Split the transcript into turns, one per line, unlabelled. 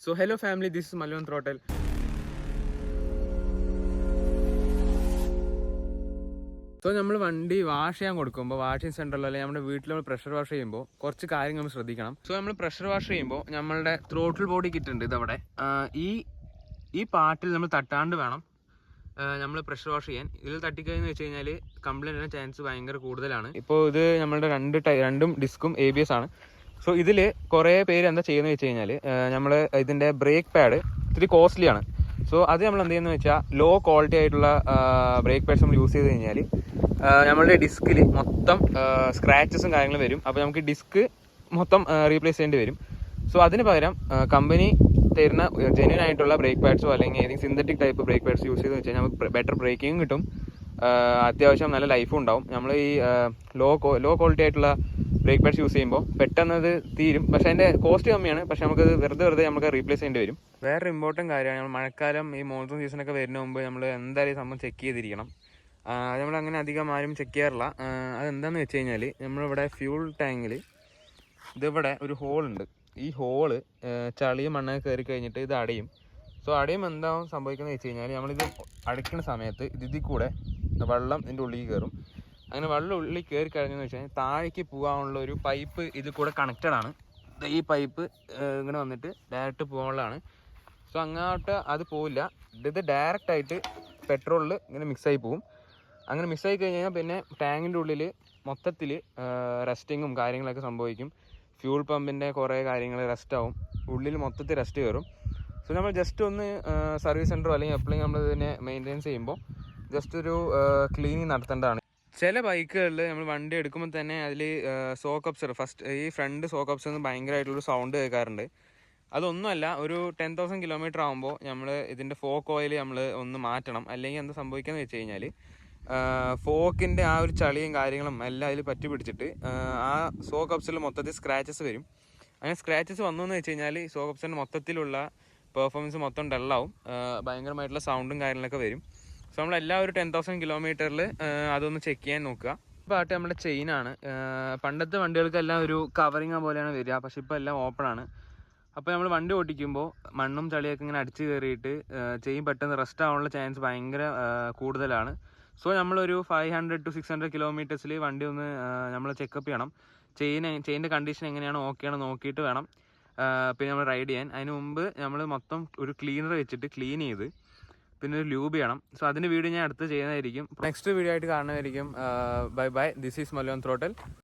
So hello family, this is Malvan Throttle. So നമ്മൾ വണ്ടി wash ചെയ്യാൻ കൊടുക്കുമ്പോൾ വാഷിംഗ് സെൻറ്ററിൽ അല്ലെങ്കിൽ നമ്മുടെ വീട്ടിൽ നമ്മൾ പ്രഷർ വാഷ് ചെയ്യുമ്പോൾ കുറച്ച് കാര്യങ്ങൾ നമ്മൾ ശ്രദ്ധിക്കണം. സോ നമ്മൾ പ്രഷർ വാഷ് ചെയ്യുമ്പോൾ നമ്മളുടെ ത്രോട്ടിൽ ബോഡി കിറ്റ് ഉണ്ട് ഇതവിടെ, ഈ പാർട്ടിൽ നമ്മൾ തട്ടാണ്ട് വേണം നമ്മൾ പ്രഷർ വാഷ് ചെയ്യാൻ. ഇതിൽ തട്ടിക്കഴിഞ്ഞെന്ന് വെച്ച് കഴിഞ്ഞാൽ കംപ്ലൈൻറ്റ് വരാൻ ചാൻസ് ഭയങ്കര കൂടുതലാണ്. ഇപ്പോൾ ഇത് നമ്മളുടെ രണ്ടും ഡിസ്കും ABS ആണ്. സോ ഇതിൽ കുറേ പേര് എന്താ ചെയ്യുന്നത് വെച്ച് കഴിഞ്ഞാൽ നമ്മൾ ഇതിൻ്റെ ബ്രേക്ക് പാഡ് ഇത്തിരി കോസ്റ്റ്ലിയാണ്. സോ അത് നമ്മൾ എന്ത് ചെയ്യുന്നത് വെച്ചാൽ ലോ ക്വാളിറ്റി ആയിട്ടുള്ള ബ്രേക്ക് പാഡ്സ് നമ്മൾ യൂസ് ചെയ്ത് കഴിഞ്ഞാൽ നമ്മളുടെ ഡിസ്കിൽ മൊത്തം സ്ക്രാച്ചസും കാര്യങ്ങളും വരും. അപ്പോൾ നമുക്ക് ഡിസ്ക് മൊത്തം റീപ്ലേസ് ചെയ്യേണ്ടി വരും. സോ അതിന് പകരം കമ്പനി തരുന്ന ജെന്യൂൻ ആയിട്ടുള്ള ബ്രേക്ക് പാഡ്സോ അല്ലെങ്കിൽ ഏതെങ്കിലും synthetic type brake pads use ചെയ്ത് വെച്ചാൽ നമുക്ക് ബെറ്റർ ബ്രേക്കിംഗ് കിട്ടും, അത്യാവശ്യം നല്ല ലൈഫും ഉണ്ടാവും. നമ്മൾ ഈ ലോ ക്വാളിറ്റി ആയിട്ടുള്ള ബ്രേക്ക് പാഡ്സ് യൂസ് ചെയ്യുമ്പോൾ പെട്ടെന്ന് അത് തീരും, പക്ഷേ അതിൻ്റെ കോസ്റ്റ് കമ്മിയാണ്, പക്ഷേ നമുക്കത് വെറുതെ നമുക്ക് റീപ്ലേസ് ചെയ്യേണ്ടി വരും. വേറെ ഇമ്പോർട്ടൻറ്റ് കാര്യമാണ്, നമ്മൾ മഴക്കാലം ഈ മോൺസൂൺ സീസണൊക്കെ വരുന്ന മുമ്പ് നമ്മൾ എന്തായാലും സംഭവം ചെക്ക് ചെയ്തിരിക്കണം. നമ്മളങ്ങനെ അധികം ആരും ചെക്ക് ചെയ്യാറില്ല. അതെന്താണെന്ന് വെച്ച് കഴിഞ്ഞാൽ നമ്മളിവിടെ ഫ്യൂൾ ടാങ്കിൽ ഇതിവിടെ ഒരു ഹോളുണ്ട്. ഈ ഹോള് ചളിയും മണ്ണൊക്കെ കയറി കഴിഞ്ഞിട്ട് ഇത് അടയും. സോ അടയും എന്താവും സംഭവിക്കുന്നത് വെച്ച് കഴിഞ്ഞാൽ നമ്മളിത് അടയ്ക്കുന്ന സമയത്ത് ഇതിൽ കൂടെ വെള്ളം ഇതിൻ്റെ ഉള്ളിൽ കയറും. അങ്ങനെ വെള്ളം ഉള്ളിൽ കയറി കഴിഞ്ഞെന്ന് വെച്ച് കഴിഞ്ഞാൽ താഴേക്ക് പോകാനുള്ള ഒരു പൈപ്പ് ഇതിൽ കൂടെ കണക്റ്റഡ് ആണ്. ഈ പൈപ്പ് ഇങ്ങനെ വന്നിട്ട് ഡയറക്റ്റ് പോകാനുള്ളതാണ്. സോ അങ്ങോട്ട് അത് പോവില്ല, ഇത് ഡയറക്റ്റായിട്ട് പെട്രോളിൽ ഇങ്ങനെ മിക്സായി പോകും. അങ്ങനെ മിക്സായി കഴിഞ്ഞ് കഴിഞ്ഞാൽ പിന്നെ ടാങ്കിൻ്റെ ഉള്ളിൽ മൊത്തത്തിൽ റസ്റ്റിങ്ങും കാര്യങ്ങളൊക്കെ സംഭവിക്കും. ഫ്യൂൾ പമ്പിൻ്റെ കുറേ കാര്യങ്ങൾ റെസ്റ്റാവും, ഉള്ളിൽ മൊത്തത്തിൽ റെസ്റ്റ് കയറും. സോ നമ്മൾ ജസ്റ്റ് ഒന്ന് സർവീസ് സെൻറ്ററോ അല്ലെങ്കിൽ എപ്പോഴും നമ്മൾ ഇതിനെ മെയിൻ്റെനൻസ് ചെയ്യുമ്പോൾ ജസ്റ്റ് ഒരു ക്ലീനിങ് നടത്തേണ്ടതാണ്. ചില ബൈക്കുകളിൽ നമ്മൾ വണ്ടി എടുക്കുമ്പോൾ തന്നെ അതിൽ സോക്ക് അപ്സർ ഈ ഫ്രണ്ട് സോക്ക് അപ്സറിന് ഭയങ്കരമായിട്ടുള്ളൊരു സൗണ്ട് കേൾക്കാറുണ്ട്. അതൊന്നുമല്ല, ഒരു 10,000 കിലോമീറ്റർ ആകുമ്പോൾ നമ്മൾ ഇതിൻ്റെ ഫോക്ക് ഓയിൽ നമ്മൾ ഒന്ന് മാറ്റണം. അല്ലെങ്കിൽ എന്താ സംഭവിക്കുകയെന്ന് വെച്ച് കഴിഞ്ഞാൽ ഫോക്കിൻ്റെ ആ ഒരു ചളിയും കാര്യങ്ങളും എല്ലാം അതിൽ പറ്റി പിടിച്ചിട്ട് ആ സോക്ക് അപ്സറിൽ മൊത്തത്തിൽ സ്ക്രാച്ചസ് വരും. അങ്ങനെ സ്ക്രാച്ചസ് വന്നു എന്ന് വെച്ച് കഴിഞ്ഞാൽ സോക്ക് അപ്സറിൻ്റെ മൊത്തത്തിലുള്ള പെർഫോമൻസ് മൊത്തം ഡള്ളാവും, ഭയങ്കരമായിട്ടുള്ള സൗണ്ടും കാര്യങ്ങളൊക്കെ വരും. സോ നമ്മളെല്ലാവരും 10,000 കിലോമീറ്ററിൽ അതൊന്ന് ചെക്ക് ചെയ്യാൻ നോക്കുക. ഇപ്പോൾ ആട്ടെ നമ്മുടെ ചെയിനാണ്. പണ്ടത്തെ വണ്ടികൾക്കെല്ലാം ഒരു കവറിങ് പോലെയാണ് വരിക, പക്ഷെ ഇപ്പോൾ എല്ലാം ഓപ്പൺ ആണ്. അപ്പോൾ നമ്മൾ വണ്ടി ഓടിക്കുമ്പോൾ മണ്ണും ചളിയൊക്കെ ഇങ്ങനെ അടിച്ച് കയറിയിട്ട് ചെയിൻ പെട്ടെന്ന് റെസ്റ്റ് ആവാനുള്ള ചാൻസ് ഭയങ്കര കൂടുതലാണ്. സോ നമ്മളൊരു 500 to 600 കിലോമീറ്റേഴ്സിൽ വണ്ടി ഒന്ന് നമ്മൾ ചെക്കപ്പ് ചെയ്യണം. ചെയിൻ്റെ കണ്ടീഷൻ എങ്ങനെയാണ്, ഓക്കെയാണ് നോക്കിയിട്ട് വേണം പിന്നെ നമ്മൾ റൈഡ് ചെയ്യാൻ. അതിന് മുമ്പ് നമ്മൾ മൊത്തം ഒരു ക്ലീനർ വെച്ചിട്ട് ക്ലീൻ ചെയ്ത് പിന്നെ ഒരു ലൂബ് ചെയ്യണം. സോ അതിൻ്റെ വീഡിയോ ഞാൻ അടുത്ത് ചെയ്യുന്നതായിരിക്കും. നെക്സ്റ്റ് വീഡിയോ ആയിട്ട് കാണുന്നതായിരിക്കും. Bye. This is Malayalam throttle.